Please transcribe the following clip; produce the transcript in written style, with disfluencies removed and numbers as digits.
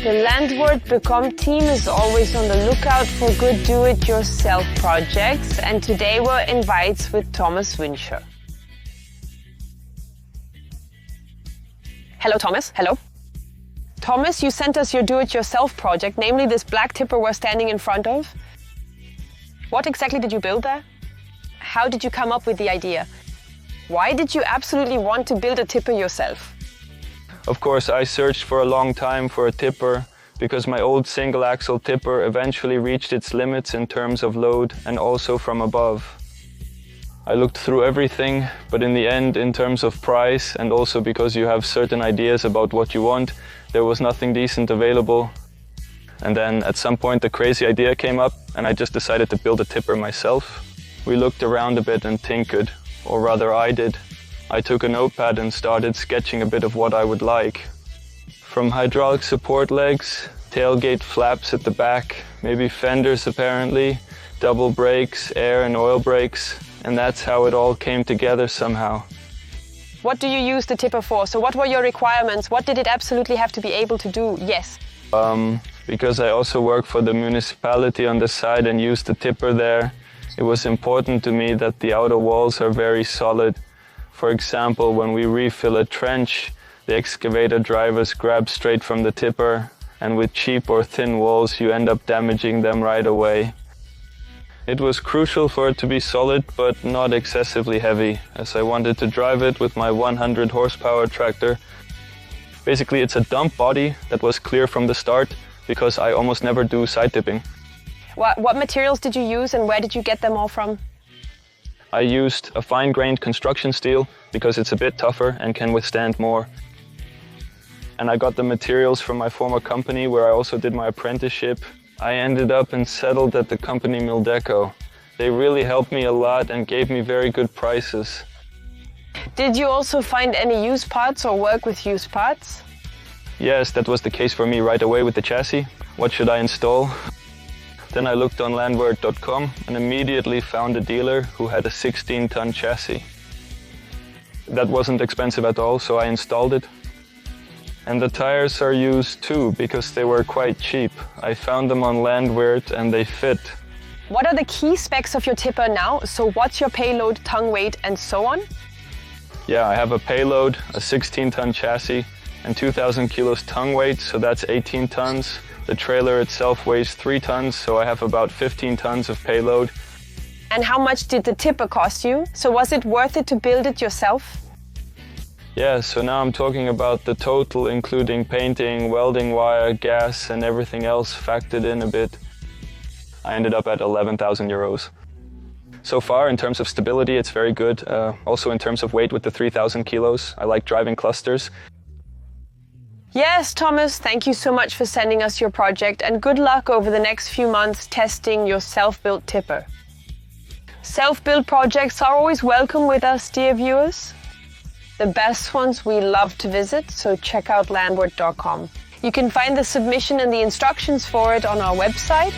The Landward.com team is always on the lookout for good do-it-yourself projects, and today we're in Weiz with Thomas Winscher. Hello, Thomas. Hello. Thomas, you sent us your do-it-yourself project, namely this black tipper we're standing in front of. What exactly did you build there? How did you come up with the idea? Why did you absolutely want to build a tipper yourself? Of course, I searched for a long time for a tipper because my old single-axle tipper eventually reached its limits in terms of load and also from above. I looked through everything, but in the end, in terms of price and also because you have certain ideas about what you want, there was nothing decent available. And then at some point the crazy idea came up and I just decided to build a tipper myself. We looked around a bit and tinkered, or rather I did. I took a notepad and started sketching a bit of what I would like. From hydraulic support legs, tailgate flaps at the back, maybe fenders apparently, double brakes, air and oil brakes, and that's how it all came together somehow. What do you use the tipper for? So what were your requirements? What did it absolutely have to be able to do? Yes. Because I also work for the municipality on the side and use the tipper there, it was important to me that the outer walls are very solid. For example, when we refill a trench, the excavator drivers grab straight from the tipper, and with cheap or thin walls you end up damaging them right away. It was crucial for it to be solid but not excessively heavy, as I wanted to drive it with my 100 horsepower tractor. Basically it's a dump body that was clear from the start because I almost never do side tipping. What materials did you use and where did you get them all from? I used a fine-grained construction steel because it's a bit tougher and can withstand more. And I got the materials from my former company where I also did my apprenticeship. I ended up and settled at the company Mildeco. They really helped me a lot and gave me very good prices. Did you also find any used parts or work with used parts? Yes, that was the case for me right away with the chassis. What should I install? Then I looked on Landward.com and immediately found a dealer who had a 16-ton chassis. That wasn't expensive at all, so I installed it. And the tires are used too, because they were quite cheap. I found them on Landward and they fit. What are the key specs of your tipper now? So what's your payload, tongue weight and so on? Yeah, I have a payload, a 16-ton chassis and 2,000 kilos tongue weight, so that's 18 tons. The trailer itself weighs 3 tons, so I have about 15 tons of payload. And how much did the tipper cost you? So was it worth it to build it yourself? Yeah, so now I'm talking about the total, including painting, welding wire, gas, and everything else factored in a bit. I ended up at 11,000 euros. So far, in terms of stability, it's very good. Also in terms of weight with the 3,000 kilos. I like driving clusters. Yes, Thomas, thank you so much for sending us your project and good luck over the next few months testing your self-built tipper. Self-built projects are always welcome with us, dear viewers. The best ones we love to visit, so check out Landward.com. You can find the submission and the instructions for it on our website.